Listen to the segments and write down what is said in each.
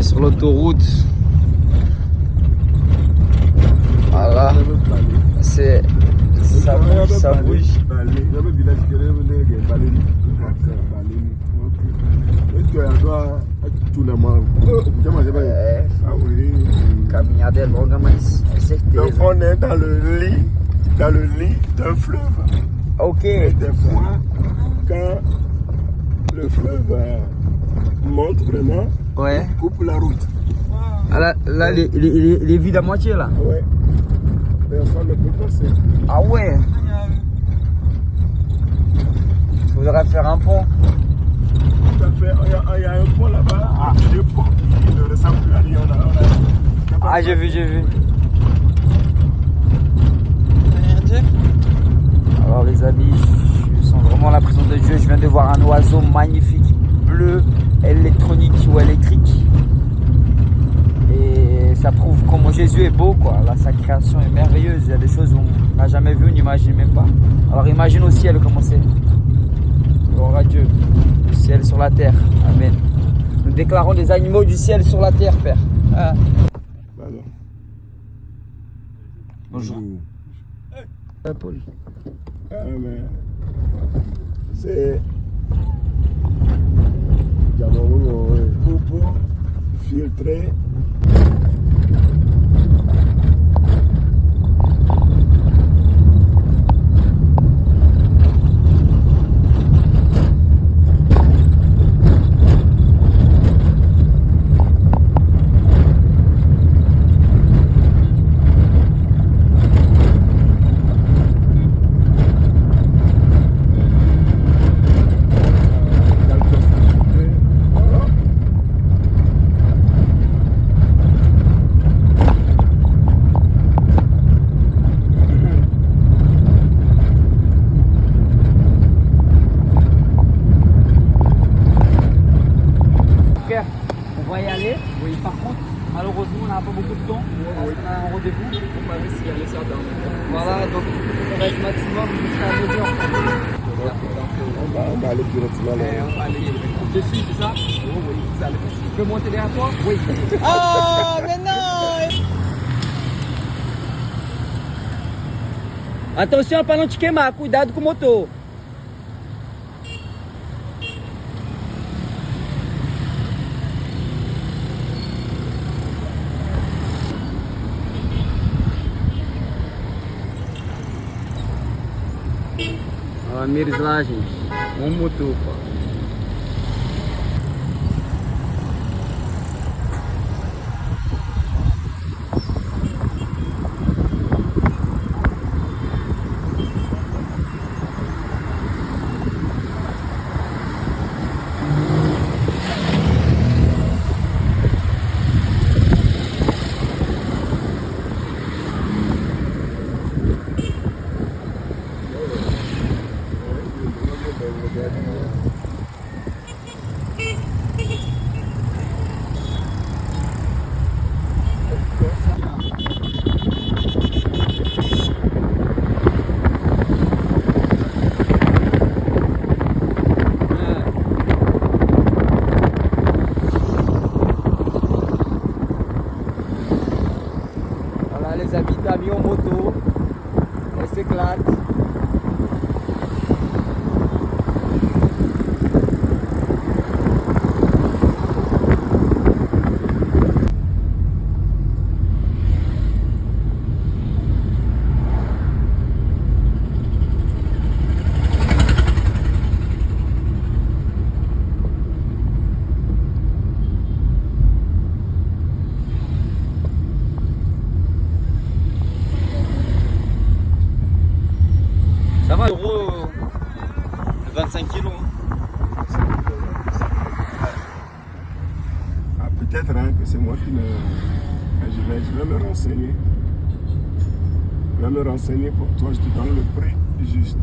sur l'autoroute. Voilà. C'est... Ça bouge. Caminhada é longa, mas é certeza. Donc on est dans le lit d'un fleuve. Ok. Et des fois, quand le fleuve monte vraiment, Ouais. il coupe la route. Ah, là il est vide à moitié là. Ouais. Personne ne peut passer. Ah ouais. Il faudrait faire un pont. Tout à fait. Il y a un pont là-bas. Deux ponts qui ne ressemblent plus à rien. Ah, j'ai vu. Alors les amis, je sens vraiment la présence de Dieu. Je viens de voir un oiseau magnifique, bleu, électronique ou électrique. Et ça prouve comment Jésus est beau, quoi. Là, sa création est merveilleuse. Il y a des choses qu'on n'a jamais vues, on n'imagine même pas. Alors imagine au ciel comment c'est. Gloire à Dieu. Le ciel sur la terre. Amen. Nous déclarons des animaux du ciel sur la terre, Père. Ah. Pardon. Bonjour. Paul. Ah, mais c'est pour filtrer. On va y aller. Oui, par contre, malheureusement, on n'a pas beaucoup de temps. On a un rendez-vous. On va essayer d'aller ça dans. Voilà, donc on va être maximum jusqu'à 9h. On va aller directement là. On va aller dessus, c'est ça? Oui, vous allez. Je peux monter derrière toi? Oui. Oh, mais non! Attention para não te queimar, cuidado com o motor. Olha a Mires lá, gente. Um motor, pô. Les amis d'avion moto, elle s'éclate. Ça va, euro 25 kilos. Ah, peut-être que c'est moi qui me. Je vais me renseigner. Je vais me renseigner pour toi, je te donne le prix juste.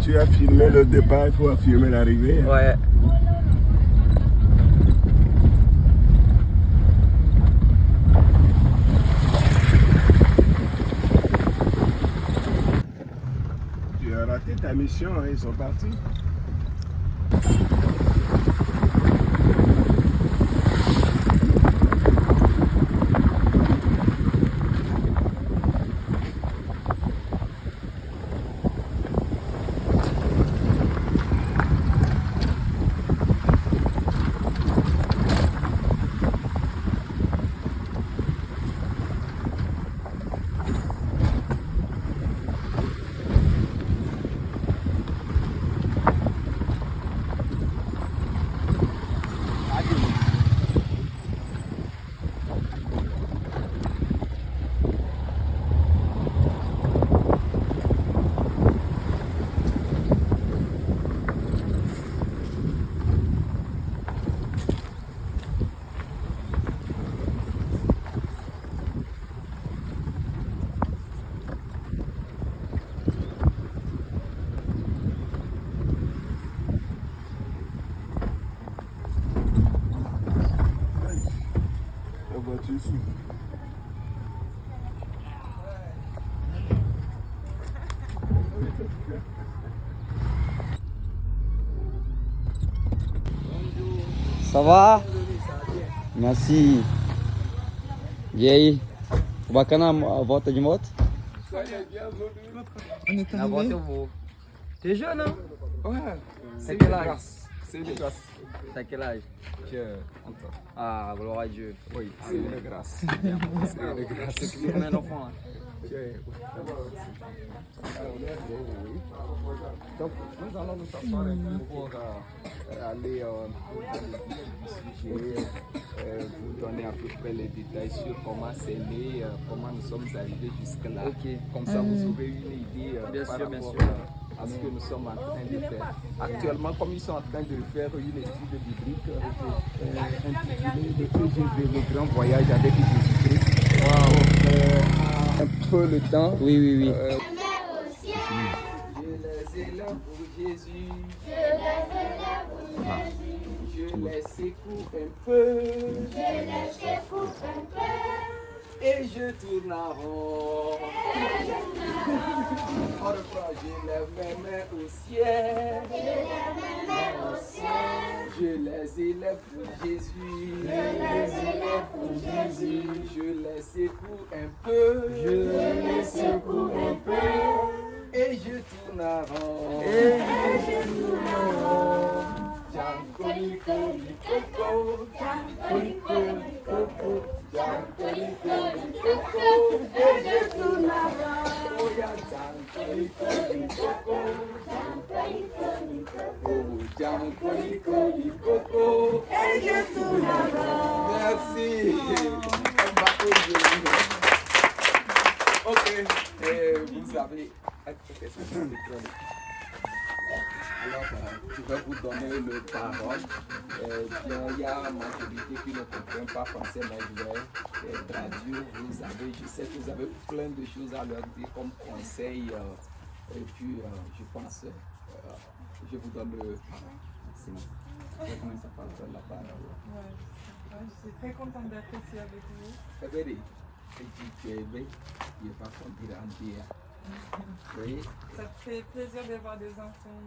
Tu as filmé le départ, il faut affirmer l'arrivée. Hein. Ouais. Tu as raté ta mission, hein, ils sont partis. La voiture ici. Ça va? Merci. E aí? O bacana a volta de moto? On est Na volta arrivé. eu vou. T'es jeune, hein? Ouais, T'as quel âge? c'est une grâce. T'as quel âge? Encore. Ah, gloire à Dieu. Oui, c'est une grâce. C'est une grâce. C'est combien d'enfants? Hein? Donc, nous allons nous asseoir un peu pour aller discuter, vous donner à peu près les détails sur comment c'est né, comment nous sommes arrivés jusque-là. Ok. Comme ça, vous aurez une idée Bien par sûr, bien rapport sûr. à ce que nous sommes en train de faire. Actuellement, comme ils sont en train de faire une étude biblique intitulée Le TGV, le grand voyage avec Jésus-Christ. Un peu le temps. Oui, oui, oui. Je les élève pour Jésus. Je les secoue un peu. Et je tourne en rond. On reprend, je lève mes mains au ciel. Je les élève pour Jésus. Je les secoue un peu. Et je tourne en rond. Merci. Ok, vous avez... Alors, je vais vous donner le parole. Bien, il y a ma majorité qui ne comprend pas français, mais je vais traduire. Je sais que vous avez plein de choses à leur dire comme conseil. Et puis, je pense, je vous donne le parole. Merci. Je commence à parler la parole. Ouais, je suis très contente d'être ici avec vous. C'est vrai. Et puis, tu es bien. Il va grandir. Oui. Ça fait plaisir de voir des enfants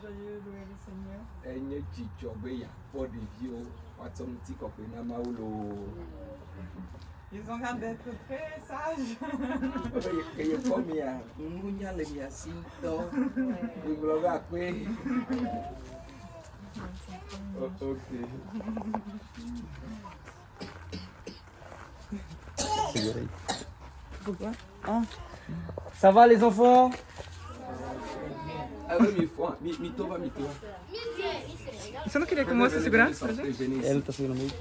joyeux, louer le Seigneur. Enye dzidzɔ be yakpɔ ɖeviwo woatsɔ ŋutikɔkɔe na Mawu loo. Ils ont l'air d'être très sages. Eye kpɔ mia nunya le mia si ŋutɔ. Gbegblɔ be akpe. Ok. Pourquoi? Hein? Ça va les enfants? Você não queria que o moço segurasse pra gente? Elle tá subindo no meio.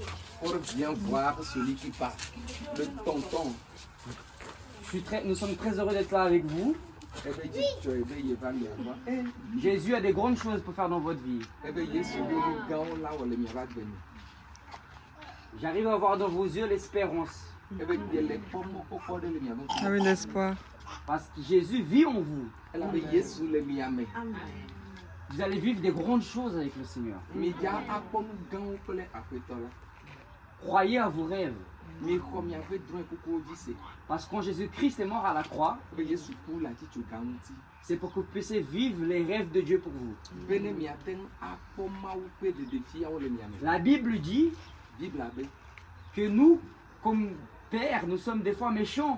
Pour bien voir celui qui part, le tonton. Nous sommes très heureux d'être là avec vous. Ebe dzidzɔ ebe yeva mia gbɔ. Jésus a des grandes choses pour faire dans votre vie. Ebe Yesu be nu gãwo la wɔ le miava gbenye. J'arrive à voir dans vos yeux l'espérance. Ebe die le kpɔmɔkpɔkpɔ ɖe le miava Ah gbenye. oui, l'espoir. Parce que Jésus vit en vous. Elabe Yesu le mia me. Vous allez vivre des grandes choses avec le Seigneur. Mais il y a un peu de temps pour les apétola. Croyez à vos rêves. Mais comme il y avait droit pour qu'on dise, Parce que quand Jésus-Christ est mort à la croix, veuillez surtout la petite garantie. c'est pour que vous puissiez vivre les rêves de Dieu pour vous. Venez m'y attendre à comment vous pouvez de défier à les miens. La Bible dit Bible avait que nous, comme pères, nous sommes des fois méchants.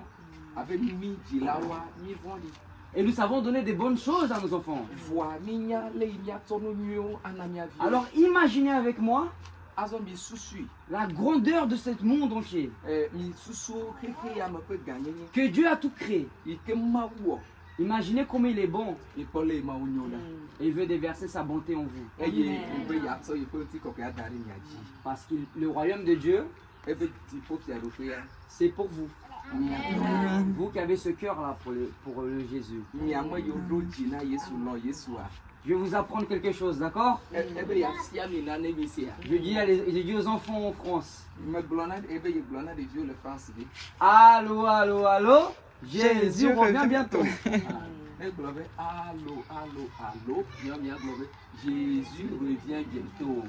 avec mi dilawa mi vondi. Et nous savons donner des bonnes choses à nos enfants. Voix minya le minya tono mio anamia vie. Alors imaginez avec moi azon mi susu. la grandeur de ce monde entier. Mi susu keke ya me peut gagner. Que Dieu a tout créé. Ike ma wo. Imaginez comme il est bon. Il parle ma onyola. Et il veut déverser sa bonté en vous. Eye ube ya so il peut ti ko ka dari nyaji. Parce que le royaume de Dieu, Ebe ti po ki arofia. c'est pour vous. Vous qui avez ce cœur-là pour le Jésus. Mi amo yo do jina Yesu no Yesu a. Je vais vous apprendre quelque chose, d'accord? Ebe ya sia mi na ne mi sia. Je dis aux enfants en France. Me glona ebe ye glona de Dieu le France bi. Allô, allô, allô? Jésus revient bientôt. Elle globe allô, allô, allô. Mia globe Jésus revient bientôt.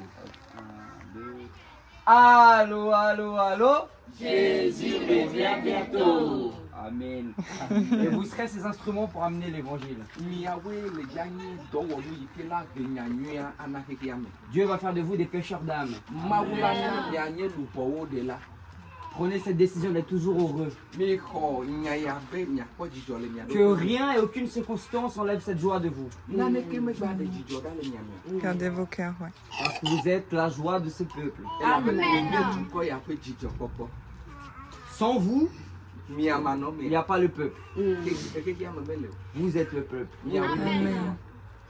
Allô, allô, allô? Jésus revient bientôt. Amen. Et vous serez ces instruments pour amener l'évangile. Dieu va faire de vous des pêcheurs d'âme. Prenez cette décision d'être toujours heureux. Que rien et aucune circonstance enlève cette joie de vous. Gardez vos cœurs, ouais. Parce que vous êtes la joie de ce peuple. Sans vous, il n'y a pas le peuple. Vous êtes le peuple.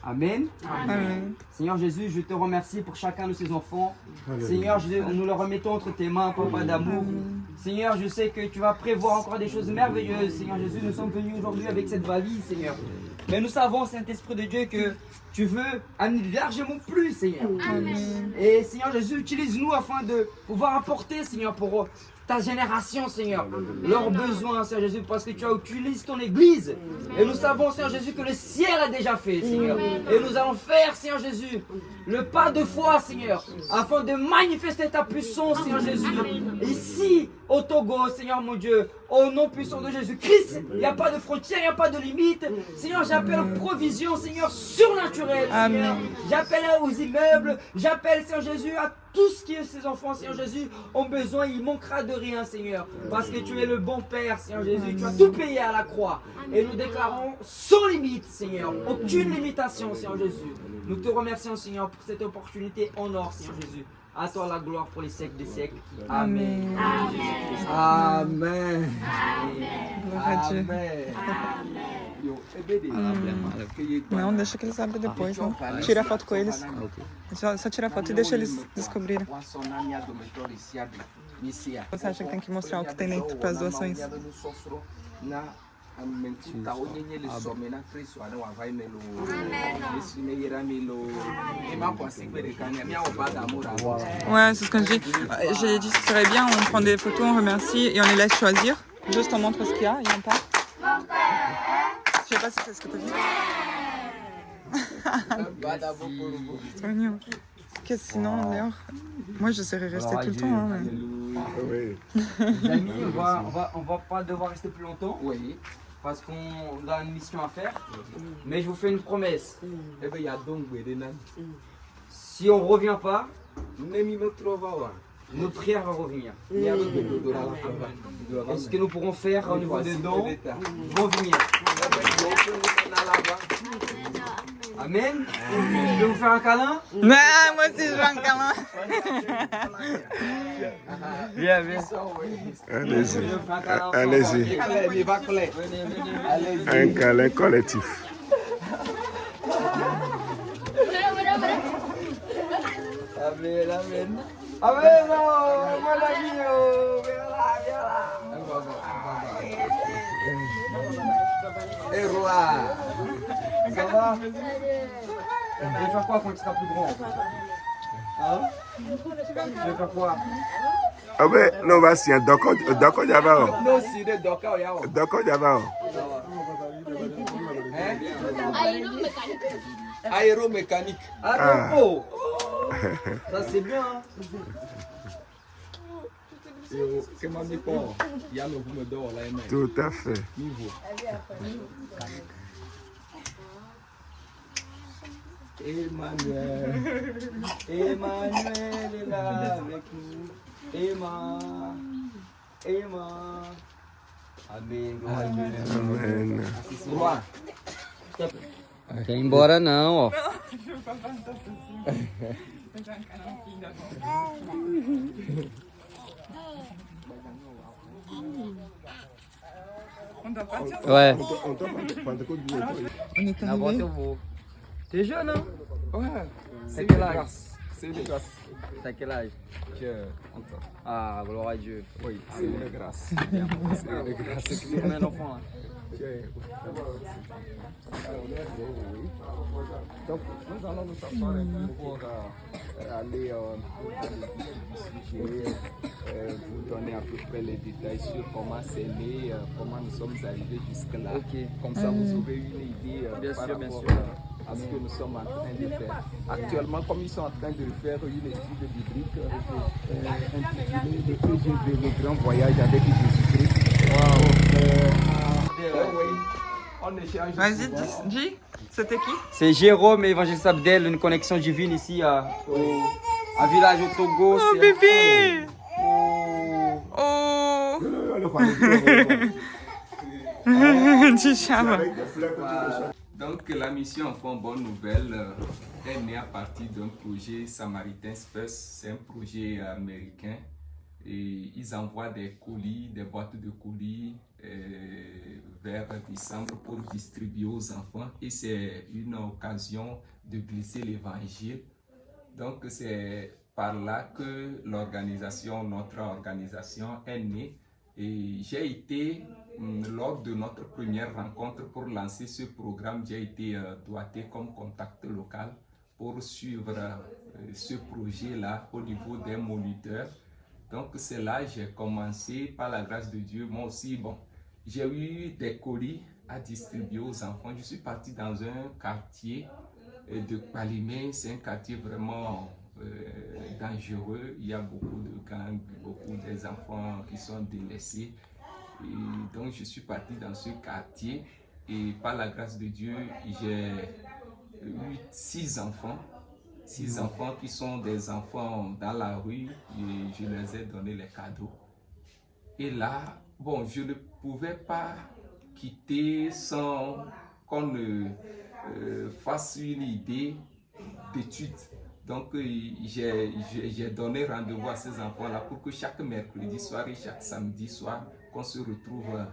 Amen. Amen. Seigneur Jésus, je te remercie pour chacun de ces enfants. Seigneur, nous le remettons entre tes mains, Papa d'amour. Seigneur, je sais que tu vas prévoir encore des choses merveilleuses. Seigneur Jésus, nous sommes venus aujourd'hui avec cette valise, Seigneur. Mais nous savons, Saint-Esprit de Dieu, que tu veux amener largement plus, Seigneur. Amen. Et Seigneur Jésus, utilise-nous afin de pouvoir apporter, Seigneur, pour ta génération, Seigneur, leurs besoins, Seigneur Jésus, parce que tu as utilisé ton Église. Et nous savons, Seigneur Jésus, que le ciel a déjà fait, Seigneur. Et nous allons faire, Seigneur Jésus, le pas de foi, Seigneur, afin de manifester ta puissance, Seigneur Jésus. Ici, au Togo, Seigneur mon Dieu, au nom puissant de Jésus-Christ, il n'y a pas de frontières, il n'y a pas de limites. Seigneur, j'appelle provision, Seigneur, surnaturelle, Seigneur. J'appelle aux immeubles, j'appelle, Seigneur Jésus, à tout ce que ces enfants, Seigneur Jésus, ont besoin. Il manquera de rien, Seigneur, parce que tu es le bon Père, Seigneur Jésus. Tu as tout payé à la croix. Et nous déclarons sans limite, Seigneur, aucune limitation, Seigneur Jésus. Nous te remercions, Seigneur, pour cette opportunité en or, Seigneur Jésus. À toi la gloire pour les siècles des siècles. Amen. Amen. Glória a Deus. Não, deixa que eles abrem depois, né? Tira a foto com eles. Só tira a foto e deixa eles descobrirem. Você acha que tem que mostrar o que tem dentro para as doações? Ouais, c'est ce que je dis. J'ai dit que ce serait bien, on prend des photos, on remercie et on les laisse choisir. Juste on montre ce qu'il y a, il y en a pas. Je sais pas si c'est ce que tu dis. C'est mignon. Parce que sinon, Léon, moi je serais restée tout le temps. Hein, mais... Les amis, on va pas devoir rester plus longtemps. Oui. Parce qu'on a une mission à faire. Mais je vous fais une promesse. Si on ne revient pas, notre prière va revenir. Et ce que nous pourrons faire au niveau des dons vont venir. Amen. Je vais vous faire un câlin. Non, moi aussi je veux un câlin. Viens, viens. Allez-y. Allez-y. Allez-y. Un câlin collectif. Amen, amen. Amen, mon ami. Viens là. Et roi. Ça va? Tu veux faire quoi quand tu seras plus grand? Hein? Tu veux faire quoi? Ah ben, non, vas-y, d'accord, d'abord. Non, si de d'accord, il y a. D'accord, d'abord. Aéromécanique. Ah, oh. Ça c'est bien. Hein. Que mami port. Il y a le vous d'or là. Tout à fait. Niveau. Emmanuel. Emmanuel est là avec nous. Emma. Amém. Amém. Boa. Quer ir embora não, ó. Ouais. Na volta eu vou. T'es jeune, hein? Ouais. C'est quel âge? C'est une grâce. T'as quel âge? Ah, gloire à Dieu. Oui, c'est une grâce. C'est une grâce. C'est combien d'enfants? Donc, nous allons nous asseoir pour aller discuter, vous donner à peu près les détails sur comment c'est né, comment nous sommes arrivés jusque-là. Ok. Comme ça, vous aurez une idée Bien par sûr, bien rapport sûr. à ce que nous sommes en train de faire. Actuellement, comme ils sont en train de faire une étude biblique intitulée Le TGV, le grand voyage avec Jésus-Christ. On échange. Vas-y, dis, c'était qui? C'est Jérôme et Évangéliste Abdel, une connexion divine ici à Village au Togo. Oh bébé! Oh! Du charme. Donc la mission Enfant Bonne Nouvelle est née à partir d'un projet Samaritain Express. C'est un projet américain et ils envoient des colis, des boîtes de colis vers décembre pour distribuer aux enfants et c'est une occasion de glisser l'évangile. Donc c'est par là que notre organisation est née. Et j'ai été, lors de notre première rencontre pour lancer ce programme, j'ai été doigté comme contact local pour suivre ce projet-là au niveau des moniteurs. Donc c'est là que j'ai commencé, par la grâce de Dieu, moi aussi, bon, j'ai eu des colis à distribuer aux enfants. Je suis parti dans un quartier de Palimé, c'est un quartier vraiment dangereux. Il y a beaucoup de gangs, beaucoup des enfants qui sont délaissés. Et donc je suis parti dans ce quartier et par la grâce de Dieu, j'ai eu 6 enfants. 6 enfants qui sont des enfants dans la rue et je leur ai donné les cadeaux. Et là, bon, je ne pouvais pas quitter sans qu'on ne fasse une idée d'études. Donc, j'ai donné rendez-vous à ces enfants-là pour que chaque mercredi soir et chaque samedi soir, qu'on se retrouve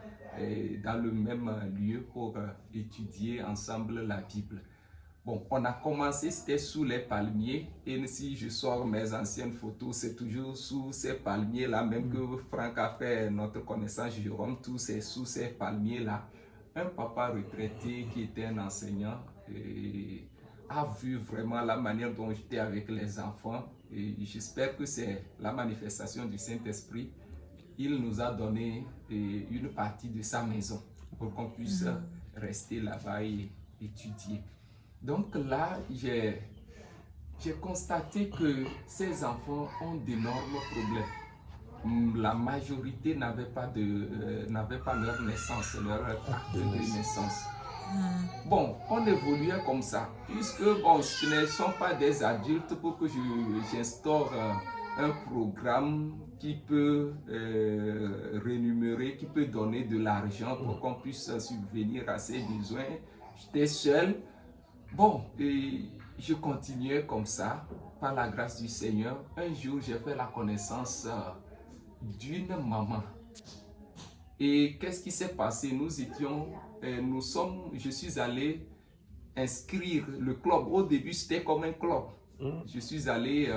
dans le même lieu pour étudier ensemble la Bible. Bon, on a commencé, c'était sous les palmiers, et si je sors mes anciennes photos, c'est toujours sous ces palmiers-là, même que Franck a fait notre connaissance, Jérôme, tout c'est sous ces palmiers-là. Un papa retraité qui était un enseignant a vu vraiment la manière dont j'étais avec les enfants, et j'espère que c'est la manifestation du Saint-Esprit. Il nous a donné une partie de sa maison pour qu'on puisse rester là-bas et étudier. Donc là, j'ai constaté que ces enfants ont d'énormes problèmes. La majorité n'avait pas leur naissance, leur acte de naissance. Bon, on évoluait comme ça, puisque bon, ce ne sont pas des adultes pour que j'instaure un programme qui peut rémunérer, qui peut donner de l'argent pour qu'on puisse subvenir à ses besoins. J'étais seul. Bon, et je continuais comme ça, par la grâce du Seigneur. Un jour, j'ai fait la connaissance d'une maman. Et qu'est-ce qui s'est passé? Je suis allé inscrire le club. Au début, c'était comme un club. Je suis allé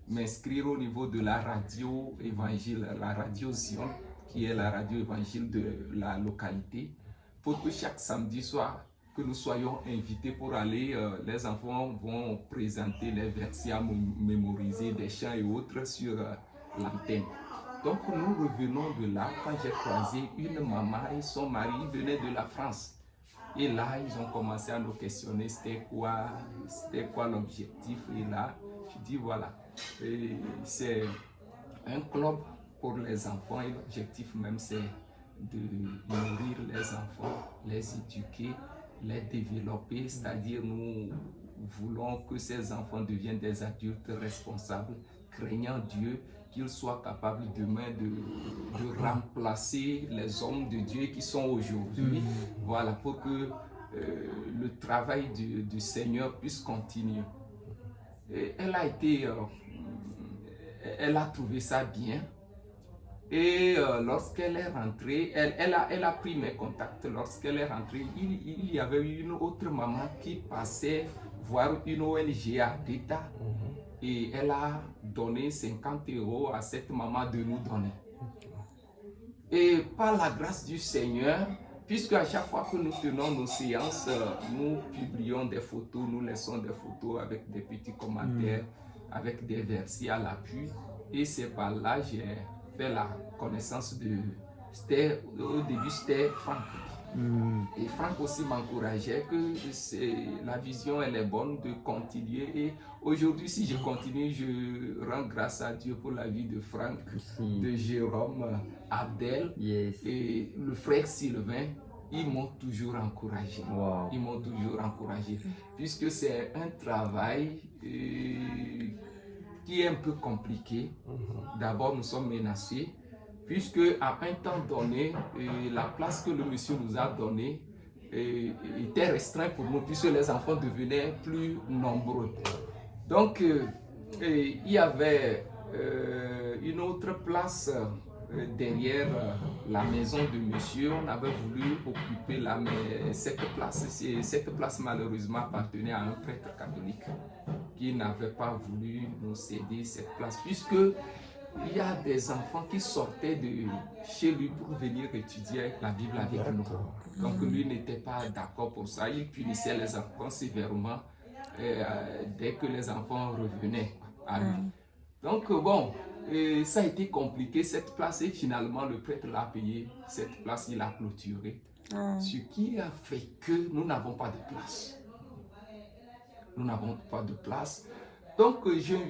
m'inscrire au niveau de la radio évangile, la radio Zion, qui est la radio évangile de la localité, pour que chaque samedi soir, que nous soyons invités pour aller, les enfants vont présenter les versets à mémoriser, des chants et autres sur l'antenne. Donc nous revenons de là quand j'ai croisé une maman et son mari venaient de la France. Et là, ils ont commencé à nous questionner, c'était quoi l'objectif. Et là, je dis voilà, c'est un club pour les enfants et l'objectif même c'est de nourrir les enfants, les éduquer, les développer, c'est-à-dire nous voulons que ces enfants deviennent des adultes responsables, craignant Dieu, qu'ils soient capables demain de remplacer les hommes de Dieu qui sont aujourd'hui, voilà, pour que le travail du Seigneur puisse continuer. Et elle a trouvé ça bien. Et lorsqu'elle est rentrée, elle a pris mes contacts. Lorsqu'elle est rentrée, il y avait une autre maman qui passait voir une ONG à d'État. Et elle a donné 50 € à cette maman de nous donner. Et par la grâce du Seigneur, puisque à chaque fois que nous tenons nos séances, nous publions des photos, nous laissons des photos avec des petits commentaires, avec des versets à l'appui. Et c'est par là que j'ai fait la connaissance au début c'était Franck. Et Franck aussi m'encourageait que la vision elle est bonne de continuer. Et aujourd'hui si je continue, je rends grâce à Dieu pour la vie de Franck, de Jérôme, Abdel et le frère Sylvain. Ils m'ont toujours encouragé. Wow. Ils m'ont toujours encouragé. Puisque c'est un travail qui est un peu compliqué. D'abord, nous sommes menacés. Puisque à un temps donné, la place que le monsieur nous a donnée était restreinte pour nous, puisque les enfants devenaient plus nombreux. Donc, il y avait une autre place derrière la maison de monsieur. On avait voulu occuper cette place. Cette place malheureusement appartenait à un prêtre catholique qui n'avait pas voulu nous céder cette place, puisque il y a des enfants qui sortaient de chez lui pour venir étudier la Bible avec nous. Donc lui n'était pas d'accord pour ça. Il punissait les enfants sévèrement dès que les enfants revenaient à lui. Donc bon, ça a été compliqué cette place et finalement le prêtre l'a payé. Cette place, il a clôturé. Ce qui a fait que nous n'avons pas de place. Nous n'avons pas de place. Donc,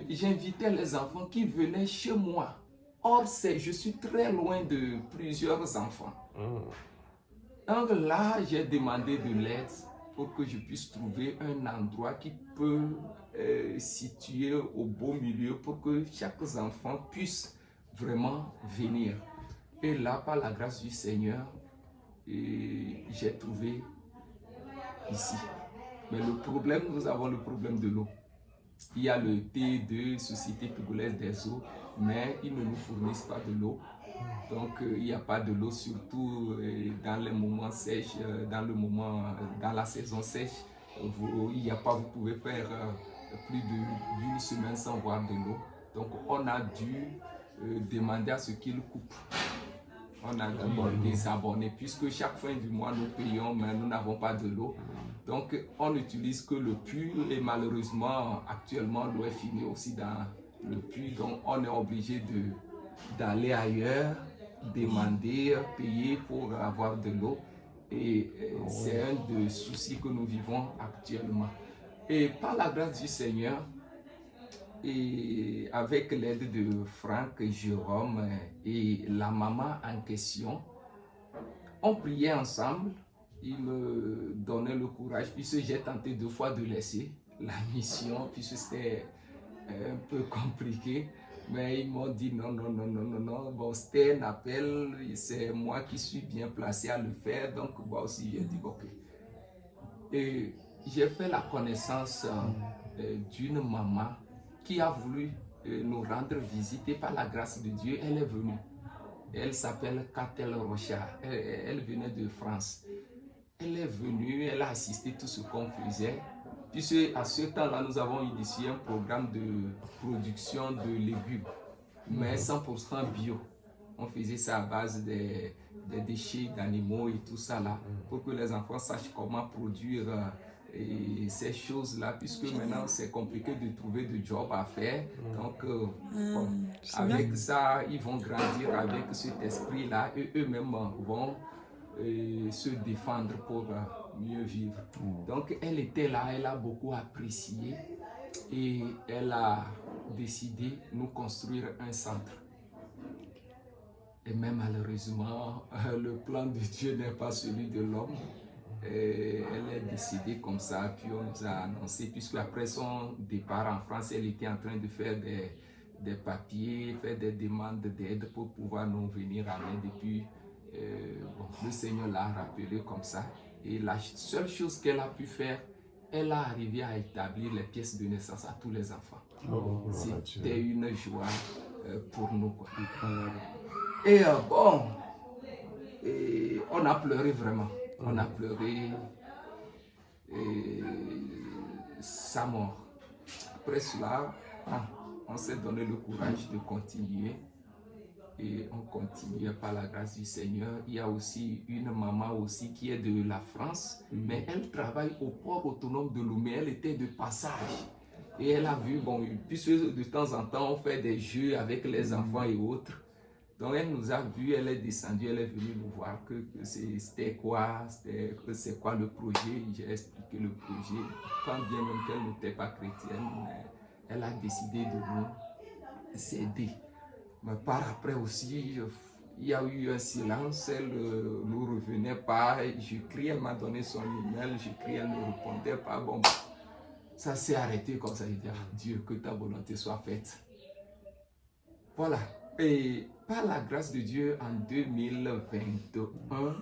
j'invitais les enfants qui venaient chez moi. Or, je suis très loin de plusieurs enfants. Donc là, j'ai demandé de l'aide pour que je puisse trouver un endroit qui peut situer au beau milieu pour que chaque enfant puisse vraiment venir. Et là, par la grâce du Seigneur, j'ai trouvé ici. Mais le problème, nous avons le problème de l'eau. Il y a le T2, Société Togolaise des eaux, mais ils ne nous fournissent pas de l'eau. Donc il n'y a pas de l'eau, surtout dans les moments sèches, dans la saison sèche. Vous pouvez faire plus d'une semaine sans voir de l'eau. Donc on a dû demander à ce qu'ils coupent. On a dû désabonner, puisque chaque fin du mois nous payons, mais nous n'avons pas de l'eau. Donc on n'utilise que le puits et malheureusement actuellement l'eau est finie aussi dans le puits. Donc on est obligé d'aller ailleurs, demander, payer pour avoir de l'eau. Et c'est un des soucis que nous vivons actuellement. Et par la grâce du Seigneur, et avec l'aide de Franck et Jérôme et la maman en question, on priait ensemble. Il me donnait le courage, puisque j'ai tenté 2 fois de laisser la mission, puisque c'était un peu compliqué. Mais ils m'ont dit non. Bon, c'était un appel, c'est moi qui suis bien placé à le faire, donc moi aussi j'ai dit ok. Et j'ai fait la connaissance d'une maman qui a voulu nous rendre visite et par la grâce de Dieu, elle est venue. Elle s'appelle Catel Rochard, elle venait de France. Elle est venue, elle a assisté à tout ce qu'on faisait. Puisque à ce temps-là, nous avons initié un programme de production de légumes, mais 100% bio. On faisait ça à base des déchets d'animaux et tout ça là, pour que les enfants sachent comment produire ces choses-là, puisque maintenant c'est compliqué de trouver de job à faire. Donc, avec ça, ils vont grandir avec cet esprit-là et eux-mêmes vont se défendre pour mieux vivre. Donc elle était là, elle a beaucoup apprécié et elle a décidé de nous construire un centre. Et même malheureusement, le plan de Dieu n'est pas celui de l'homme. Elle est décidée comme ça, puis on nous a annoncé, puisque après son départ en France, elle était en train de faire des papiers, faire des demandes d'aide pour pouvoir nous venir en aide. Et puis, le Seigneur l'a rappelé comme ça. Et la seule chose qu'elle a pu faire, elle a arrivé à établir les pièces de naissance à tous les enfants. C'était une joie pour nous, quoi. Et bon, on a pleuré vraiment. On a pleuré sa mort. Après cela, on s'est donné le courage de continuer. Et on continuait par la grâce du Seigneur. Il y a aussi une maman aussi qui est de la France, mais elle travaille au port autonome de Lomé. Elle était de passage. Et elle a vu, bon, puisque de temps en temps on fait des jeux avec les enfants et autres. Donc elle nous a vus, elle est descendue, elle est venue nous voir que c'était quoi, c'est quoi le projet. J'ai expliqué le projet, quand bien même qu'elle n'était pas chrétienne, mais elle a décidé de nous aider. Mais par après aussi, il y a eu un silence, elle ne nous revenait pas. Je criais, elle m'a donné son email, je criais, elle ne répondait pas. Bon, ça s'est arrêté comme ça. Je dis, Dieu, que ta volonté soit faite. Voilà. Et par la grâce de Dieu, en 2021,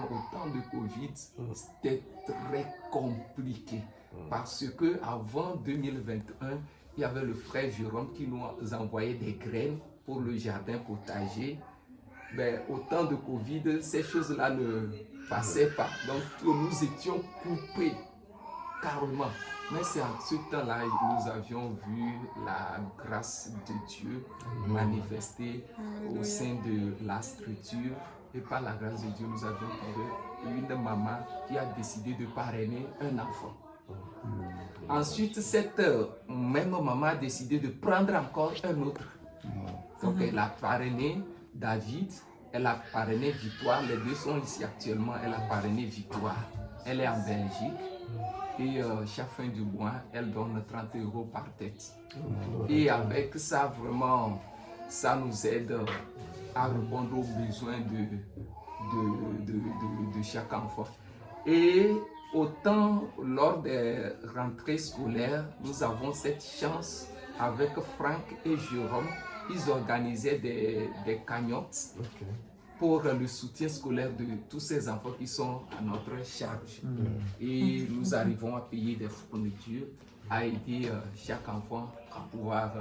au temps de Covid, c'était très compliqué. Parce que avant 2021, il y avait le frère Jérôme qui nous envoyait des graines pour le jardin potager. Mais au temps de Covid, ces choses-là ne passaient pas. Donc nous étions coupés carrément. Mais c'est en ce temps-là que nous avions vu la grâce de Dieu manifestée au sein de la structure. Et par la grâce de Dieu, nous avions trouvé une maman qui a décidé de parrainer un enfant. Ensuite, cette même maman a décidé de prendre encore un autre. Donc elle a parrainé David, elle a parrainé Victoire. Les deux sont ici actuellement. Elle a parrainé Victoire. Elle est en Belgique. Et chaque fin du mois, elle donne 30 € par tête. Et avec ça, vraiment, ça nous aide à répondre aux besoins de chaque enfant. Et autant lors des rentrées scolaires, nous avons cette chance avec Franck et Jérôme. Ils organisaient des cagnottes pour le soutien scolaire de tous ces enfants qui sont à notre charge. Et nous arrivons à payer des fournitures, à aider chaque enfant à pouvoir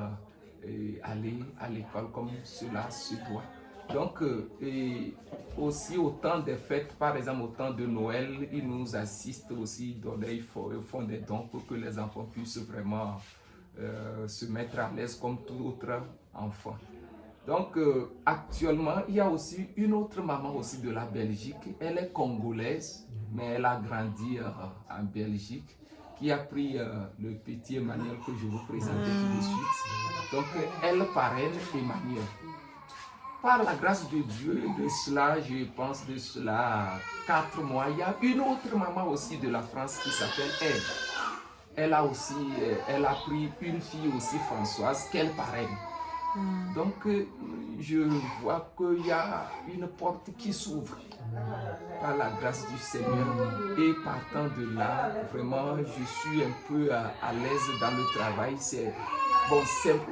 aller à l'école comme cela se doit. Donc, et aussi au temps des fêtes, par exemple au temps de Noël, ils nous assistent aussi, ils font des dons pour que les enfants puissent vraiment se mettre à l'aise comme tout autre enfant. Donc actuellement, il y a aussi une autre maman aussi de la Belgique. Elle est congolaise, mais elle a grandi en Belgique, qui a pris le petit Emmanuel que je vous présente tout de suite. Donc elle parraine Emmanuel. Par la grâce de Dieu, de cela, je pense de cela 4 mois, il y a une autre maman aussi de la France qui s'appelle Ève. Elle a pris une fille aussi, Françoise, qu'elle parraine. Donc je vois qu'il y a une porte qui s'ouvre par la grâce du Seigneur, et partant de là, vraiment je suis un peu à l'aise dans le travail.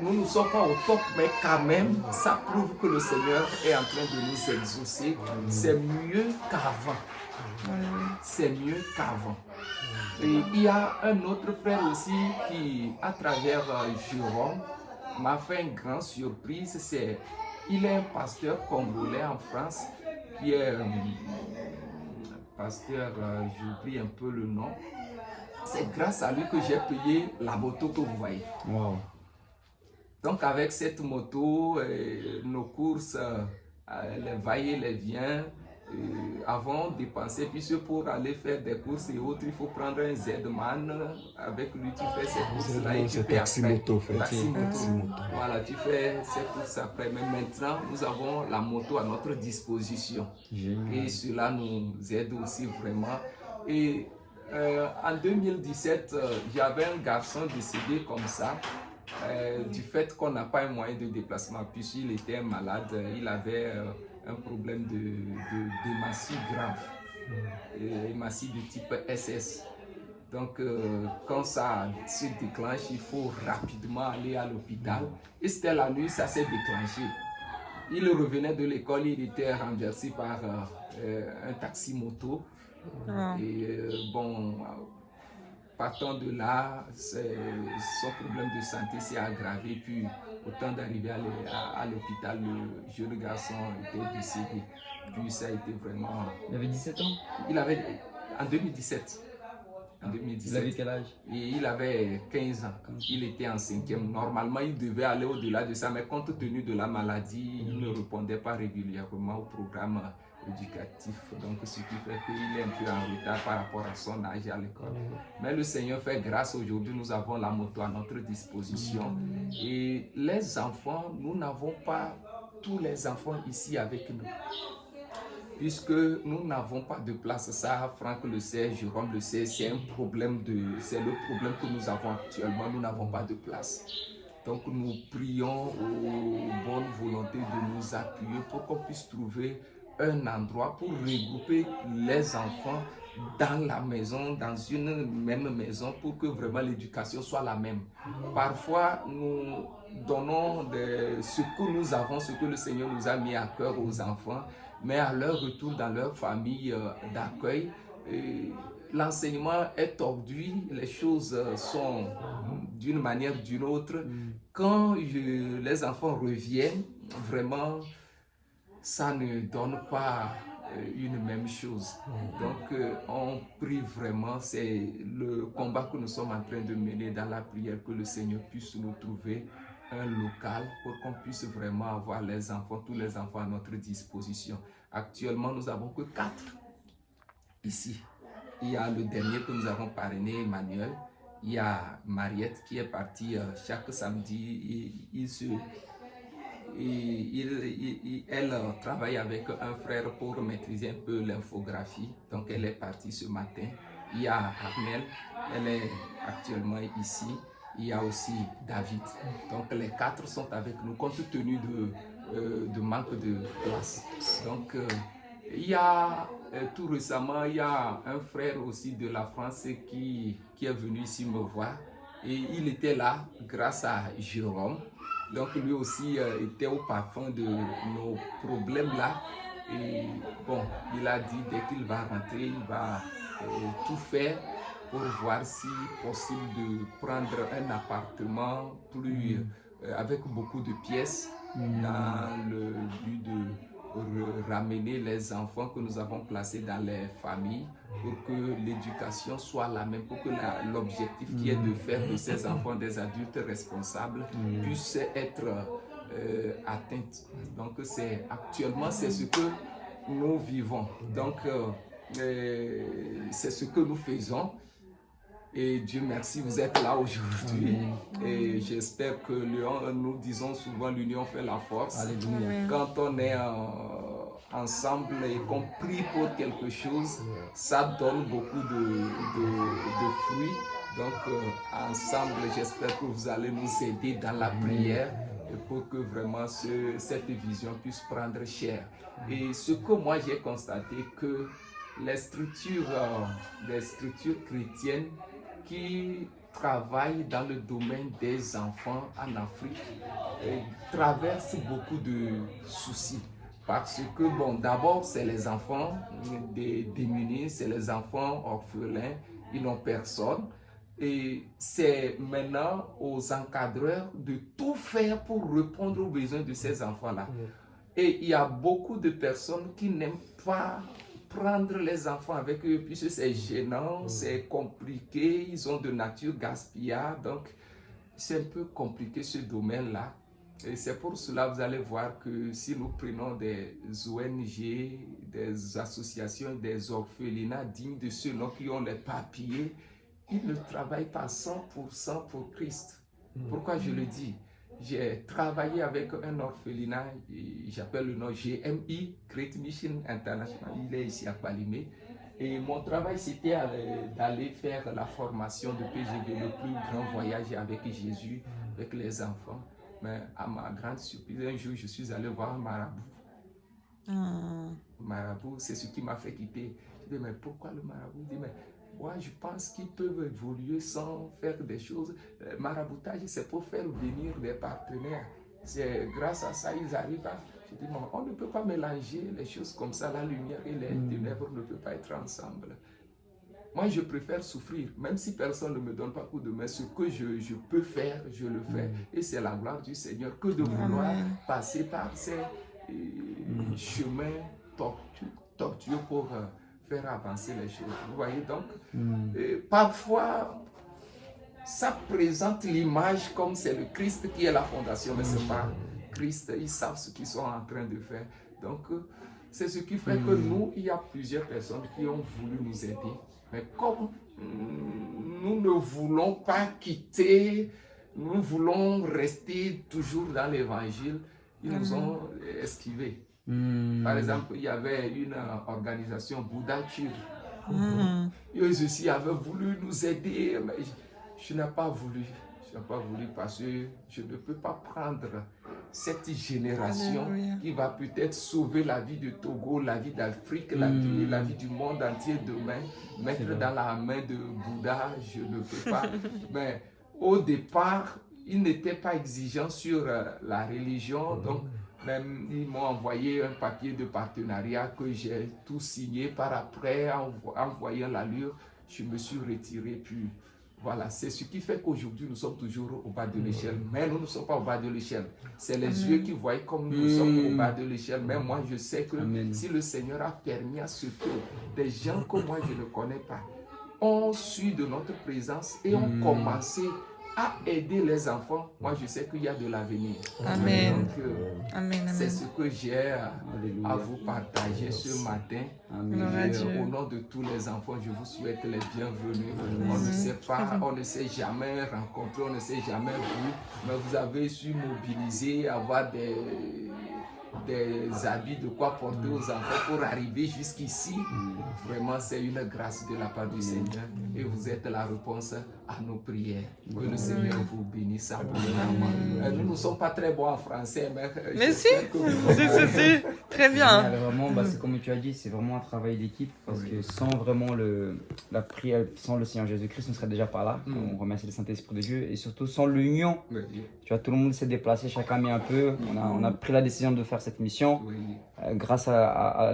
Nous ne sommes pas au top, mais quand même ça prouve que le Seigneur est en train de nous exaucer. C'est mieux qu'avant. C'est mieux qu'avant. Et il y a un autre frère aussi qui, à travers Jérôme, m'a fait une grande surprise. Il est un pasteur congolais en France, qui est pasteur, j'oublie un peu le nom. C'est grâce à lui que j'ai payé la moto que vous voyez. Wow. Donc avec cette moto, nos courses, les va-et les vient, avant de dépenser, puisque pour aller faire des courses et autres, il faut prendre un Z-Man. Avec lui, tu fais ces courses-là et tu payes après. Taxi-moto. Voilà, tu fais ces courses après. Mais maintenant, nous avons la moto à notre disposition. Et cela nous aide aussi vraiment. Et en 2017, j'avais un garçon décédé comme ça. Du fait qu'on n'a pas un moyen de déplacement, puisqu'il était malade, il avait un problème d'hématie grave, hématie de type SS. Donc, quand ça se déclenche, il faut rapidement aller à l'hôpital. Et c'était la nuit, ça s'est déclenché. Il revenait de l'école, il était renversé par un taxi-moto. Et partant de là, son problème de santé s'est aggravé. Puis, au temps d'arriver à l'hôpital, le jeune garçon était décédé. Puis, ça a été vraiment... Il avait 17 ans? Il avait... En 2017. En 2017. Il avait quel âge? Et il avait 15 ans. Il était en 5e. Normalement, il devait aller au-delà de ça, mais compte tenu de la maladie, il ne répondait pas régulièrement au programme éducatif, donc ce qui fait qu'il est un peu en retard par rapport à son âge à l'école. Mais le Seigneur fait grâce, aujourd'hui nous avons la moto à notre disposition. Et les enfants, nous n'avons pas tous les enfants ici avec nous, puisque nous n'avons pas de place. Ça, Franck le sait, Jérôme le sait, c'est le problème que nous avons actuellement, nous n'avons pas de place. Donc nous prions aux bonnes volontés de nous appuyer pour qu'on puisse trouver un endroit pour regrouper les enfants dans la maison, dans une même maison, pour que vraiment l'éducation soit la même. Parfois, nous donnons ce que nous avons, ce que le Seigneur nous a mis à cœur aux enfants, mais à leur retour dans leur famille d'accueil, l'enseignement est tordu, les choses sont d'une manière ou d'une autre. Quand les enfants reviennent, vraiment, ça ne donne pas une même chose. Donc, on prie vraiment, c'est le combat que nous sommes en train de mener dans la prière, que le Seigneur puisse nous trouver un local pour qu'on puisse vraiment avoir les enfants, tous les enfants à notre disposition. Actuellement, nous n'avons que 4 ici. Il y a le dernier que nous avons parrainé, Emmanuel. Il y a Mariette qui est partie chaque samedi. Elle travaille avec un frère pour maîtriser un peu l'infographie. Donc elle est partie ce matin. Il y a Armel, elle est actuellement ici. Il y a aussi David. Donc les 4 sont avec nous compte tenu de manque de place. Donc il y a tout récemment, il y a un frère aussi de la France qui est venu ici me voir. Et il était là grâce à Jérôme. Donc lui aussi était au parfum de nos problèmes là. Et bon, il a dit dès qu'il va rentrer, il va tout faire pour voir si possible de prendre un appartement plus, avec beaucoup de pièces dans le but de ramener les enfants que nous avons placés dans les familles pour que l'éducation soit la même, pour que l'objectif qui est de faire de ces enfants des adultes responsables puisse être atteint. Donc actuellement c'est ce que nous vivons. Donc c'est ce que nous faisons. Et Dieu merci, vous êtes là aujourd'hui. Et j'espère que nous disons souvent l'union fait la force. Alléluia. Quand on est ensemble et qu'on prie pour quelque chose, ça donne beaucoup de fruits. Donc ensemble, j'espère que vous allez nous aider dans la prière pour que vraiment cette vision puisse prendre chair. Et ce que moi j'ai constaté, que les structures chrétiennes qui travaillent dans le domaine des enfants en Afrique traversent beaucoup de soucis. Parce que, bon, d'abord, c'est les enfants démunis, c'est les enfants orphelins, ils n'ont personne. Et c'est maintenant aux encadreurs de tout faire pour répondre aux besoins de ces enfants-là. Et il y a beaucoup de personnes qui n'aiment pas prendre les enfants avec eux, puisque c'est gênant, c'est compliqué, ils ont de nature gaspillard, donc c'est un peu compliqué ce domaine-là. Et c'est pour cela, vous allez voir que si nous prenons des ONG, des associations, des orphelinats dignes de ce nom qui ont les papiers, ils ne travaillent pas 100% pour Christ. Pourquoi je le dis? J'ai travaillé avec un orphelinat, j'appelle le nom GMI, Great Mission International, il est ici à Palimé. Et mon travail, c'était d'aller faire la formation de PGV, le plus grand voyage avec Jésus, avec les enfants. Mais à ma grande surprise, un jour, je suis allé voir un marabout. Marabout, c'est ce qui m'a fait quitter. Je dis, mais pourquoi le marabout? Je dis, mais moi, je pense qu'ils peuvent évoluer sans faire des choses. Le maraboutage, c'est pour faire venir des partenaires. C'est grâce à ça ils arrivent à... Je dis, non, on ne peut pas mélanger les choses comme ça. La lumière et les ténèbres ne peuvent pas être ensemble. Moi, je préfère souffrir, même si personne ne me donne pas coup de main. Ce que je peux faire, je le fais. Et c'est la gloire du Seigneur que de vouloir passer par ces chemins tortueux pour faire avancer les choses. Vous voyez donc, parfois, ça présente l'image comme c'est le Christ qui est la fondation, mais ce n'est pas Christ. Ils savent ce qu'ils sont en train de faire. Donc, c'est ce qui fait que nous, il y a plusieurs personnes qui ont voulu nous aider. Mais comme nous ne voulons pas quitter, nous voulons rester toujours dans l'évangile, ils nous ont esquivés. Par exemple, il y avait une organisation Bouddha Chur. Eux aussi avaient voulu nous aider, mais je n'ai pas voulu. Je n'ai pas voulu parce que je ne peux pas prendre cette génération qui va peut-être sauver la vie de Togo, la vie d'Afrique, la vie du monde entier demain, mettre dans la main de Bouddha, je ne peux pas. Mais au départ, ils n'étaient pas exigeants sur la religion, donc même ils m'ont envoyé un papier de partenariat que j'ai tout signé. Par après, en voyant l'allure, je me suis retiré, puis voilà, c'est ce qui fait qu'aujourd'hui nous sommes toujours au bas de l'échelle. Mais nous ne sommes pas au bas de l'échelle. C'est les yeux qui voient comme nous sommes au bas de l'échelle. Mais moi je sais que si le Seigneur a permis à ce que des gens que moi je ne connais pas ont su de notre présence et ont commencé à aider les enfants, moi je sais qu'il y a de l'avenir. Amen. Donc, c'est ce que j'ai à vous partager ce matin. Et au nom de tous les enfants, je vous souhaite les bienvenus. On ne sait pas, on ne s'est jamais rencontré, on ne s'est jamais vu, mais vous avez su mobiliser, avoir des habits de quoi porter aux enfants pour arriver jusqu'ici. Vraiment, c'est une grâce de la part du Seigneur et vous êtes la réponse à nos prières. Que le Seigneur vous bénisse abondamment. Nous ne sommes pas très bons en français, mais si, très bien. Vraiment, c'est comme tu as dit, c'est vraiment un travail d'équipe parce que sans vraiment la prière, sans le Seigneur Jésus-Christ, on ne serait déjà pas là. On remercie le Saint-Esprit de Dieu et surtout sans l'union. Tu vois, tout le monde s'est déplacé, chacun met un peu. On a pris la décision de faire cette mission grâce à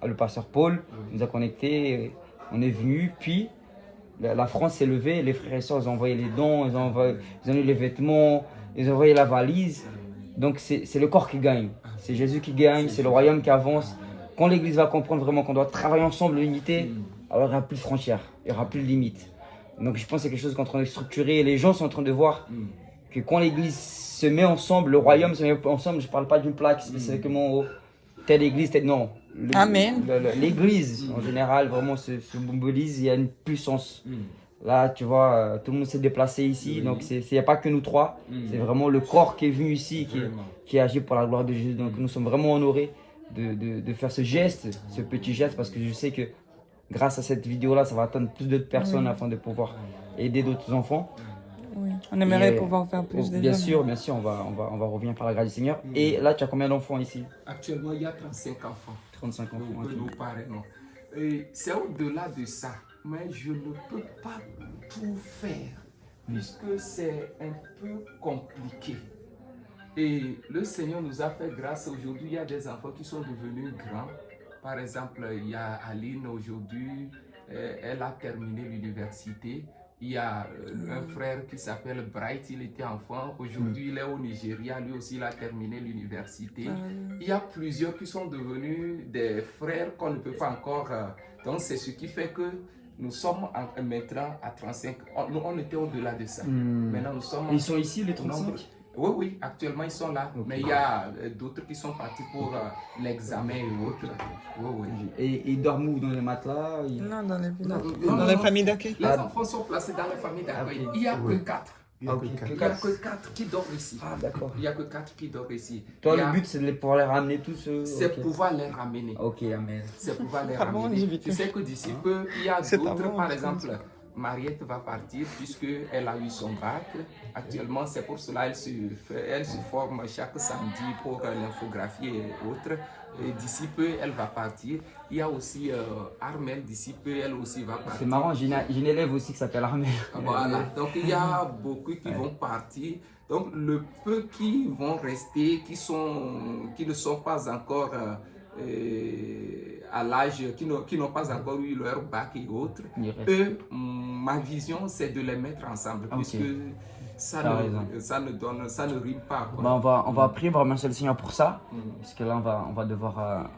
le pasteur Paul. Il nous a connectés, on est venu, puis la France s'est levée, les frères et sœurs ils ont envoyé les dons, ils ont eu les vêtements, ils ont envoyé la valise. Donc c'est le corps qui gagne, c'est Jésus qui gagne, c'est le royaume qui avance. Quand l'église va comprendre vraiment qu'on doit travailler ensemble, l'unité, alors il n'y aura plus de frontières, il n'y aura plus de limites. Donc je pense que c'est quelque chose qu'on est en train de structurer et les gens sont en train de voir que quand l'église se met ensemble, le royaume se met ensemble, je ne parle pas d'une plaque spécifiquement telle église, telle non. Amen. L'église en général vraiment se mobilise, il y a une puissance. Là tu vois, tout le monde s'est déplacé ici, donc il n'y a pas que nous trois, c'est vraiment le corps qui est venu ici, qui agit pour la gloire de Jésus. Donc nous sommes vraiment honorés de faire ce geste, ce petit geste, parce que je sais que grâce à cette vidéo-là, ça va atteindre plus d'autres personnes afin de pouvoir aider d'autres enfants. Oui. On aimerait pouvoir faire plus de bien sûr, on va revenir par la grâce du Seigneur. Et là, tu as combien d'enfants ici? Actuellement, il y a 35 enfants. 35 enfants. Que nous parrainons. C'est au-delà de ça, mais je ne peux pas tout faire, puisque c'est un peu compliqué. Et le Seigneur nous a fait grâce. Aujourd'hui, il y a des enfants qui sont devenus grands. Par exemple, il y a Aline aujourd'hui, elle a terminé l'université. Il y a un frère qui s'appelle Bright, il était enfant. Aujourd'hui, il est au Nigeria, lui aussi, il a terminé l'université. Il y a plusieurs qui sont devenus des frères qu'on ne peut pas encore... donc, c'est ce qui fait que nous sommes maintenant à 35. On était au-delà de ça. Maintenant, nous sommes... Ils sont ici, les 35 Oui, oui, actuellement ils sont là. Mais il y a d'autres qui sont partis pour l'examen et autres. Oui, oui. Et ils dorment où? Dans les matelas? Non, dans les villas. Non, Dans les familles d'accueil. Les enfants sont placés dans les familles d'accueil. Il n'y a que 4. Ah, ok. Il n'y a que 4 qui dorment ici. Ah, d'accord. Il n'y a que 4 qui dorment ici. Toi, le but, c'est de pouvoir les ramener tous. C'est ok. pouvoir les ramener. Ok, amen. C'est pouvoir les Pardon, ramener. j'ai Tu sais que d'ici peu, il y a C'est d'autres, avant, par je exemple, Mariette va partir puisqu'elle a eu son bac. Actuellement, c'est pour cela qu'elle se forme chaque samedi pour l'infographie et autres. Et d'ici peu, elle va partir. Il y a aussi Armel, d'ici peu, elle aussi va partir. C'est marrant, j'ai une élève aussi qui s'appelle Armel. Voilà, donc il y a beaucoup qui vont partir. Donc le peu qui vont rester, qui ne sont pas encore à l'âge, qui n'ont pas encore eu leur bac et autres, eux, ma vision c'est de les mettre ensemble, puisque ça ne rime pas. Bah, on va prier, on va remercier le Seigneur pour ça, parce que là on va devoir,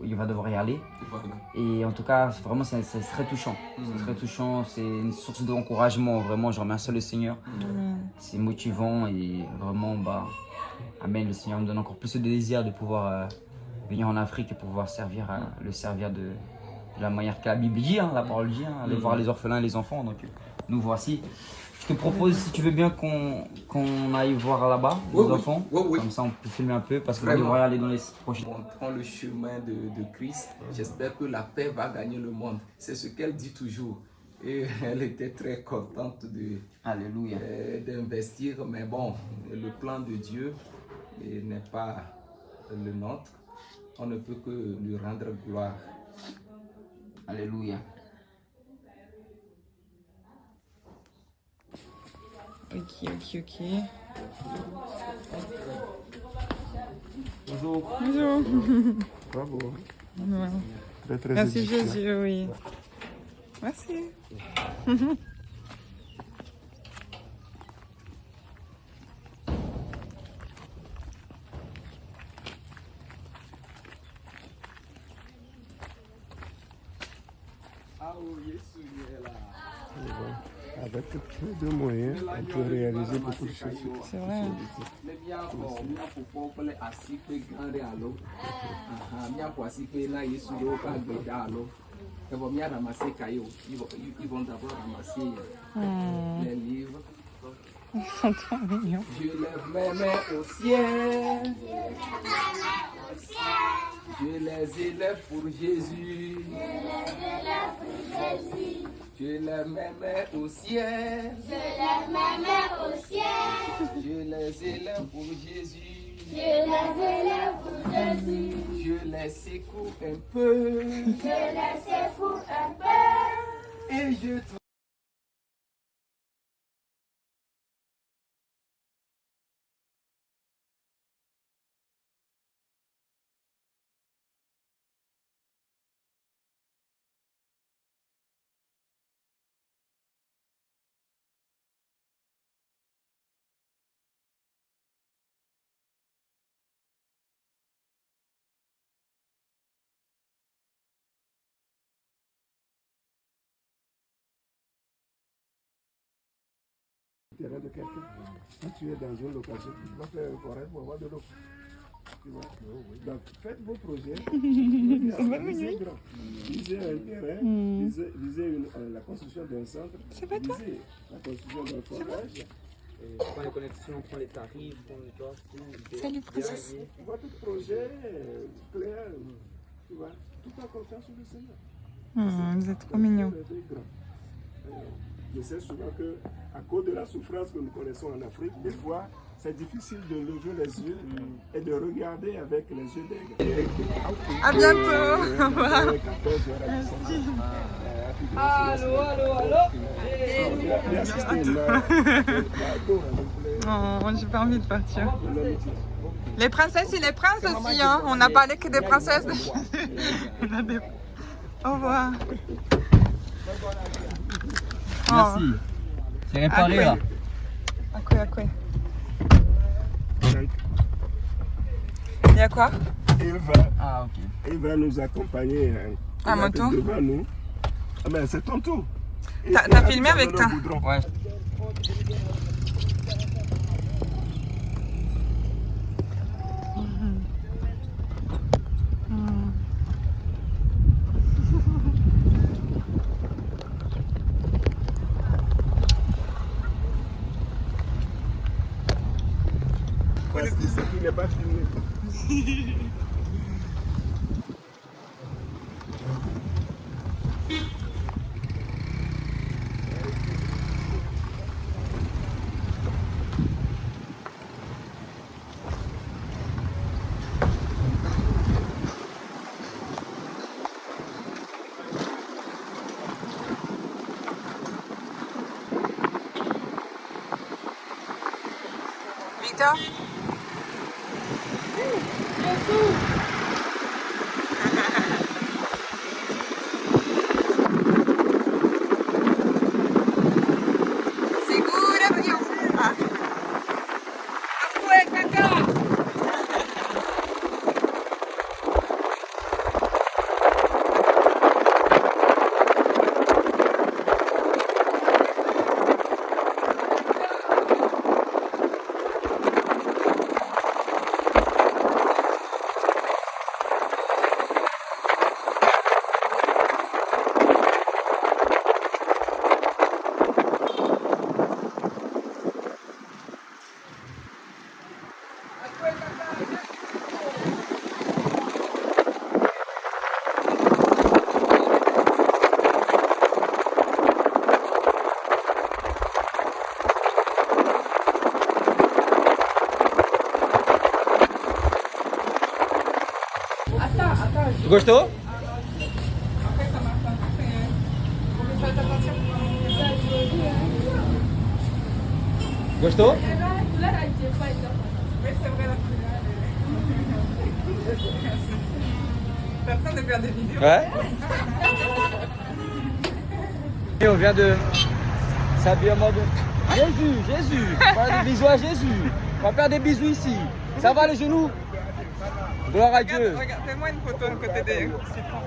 il va devoir y aller. Voilà. Et en tout cas, vraiment c'est très touchant. C'est très touchant, c'est une source d'encouragement, vraiment je remercie le Seigneur. C'est motivant et vraiment, bah, amen, le Seigneur me donne encore plus de désir de pouvoir venir en Afrique et pouvoir le servir de la manière que la Bible dit, la parole dit, aller voir les orphelins et les enfants. Donc nous voici. Je te propose, si tu veux bien, qu'on aille voir là-bas les enfants. Oui. Comme ça, on peut filmer un peu parce qu'on Vraiment. devrait aller dans les prochaines. Montrons le chemin de Christ. J'espère que la paix va gagner le monde. C'est ce qu'elle dit toujours. Et elle était très contente Alléluia. d'investir. Mais bon, le plan de Dieu n'est pas le nôtre. On ne peut que lui rendre gloire. Alléluia. Ok. Bonjour. Bonjour. Bravo. Ouais. Très, très Merci édifiant. Jésus, oui. Merci. Avec peu de moyens, on peut réaliser beaucoup de choses. C'est vrai. Ils vont d'abord ramasser les livres. Ils sont trop mignons. Je lève mes mains au ciel. Je les élève pour Jésus. Je lève mes mains au ciel. Je les élève pour Jésus. Je les secoue un peu. Et je terrain de quelqu'un. Quand tu es dans une location, tu vas faire un forêt pour avoir de l'eau. Tu vois? Donc faites vos projets. Visez grand. Visez un terrain, visez la construction d'un centre, visez la construction d'un forage. On prend les connexions, on prend les tarifs, on doit tout. Salut princesse. Votre projet clair, tu vois, tout en comptant sur le Seigneur. Vous êtes trop mignons. Je sais souvent qu'à cause de la souffrance que nous connaissons en Afrique, des fois, c'est difficile de lever les yeux et de regarder avec les yeux d'aigle. À bientôt. Au revoir. Allô. Oh, j'ai pas envie de partir. Les princesses et les princes aussi, hein. On n'a parlé que des princesses. On a des... Au revoir. Merci. C'est réparé là. À quoi Il y a quoi? Il va nous accompagner. À mon tour? Devant nous. Ah ben, c'est ton tour. T'as filmé avec ta... Ouais. Parce qu'il sait qu'il n'est pas filmé. Victor? Segura, ah. Gostou? Gostou? T'es en train de faire des vidéos? Ouais. Et on vient de s'habiller en mode Jésus. On va faire des bisous à Jésus. On va faire des bisous ici. Ça va les genoux? Gloire à Dieu. Regarde, fais-moi une photo à côté des citrons.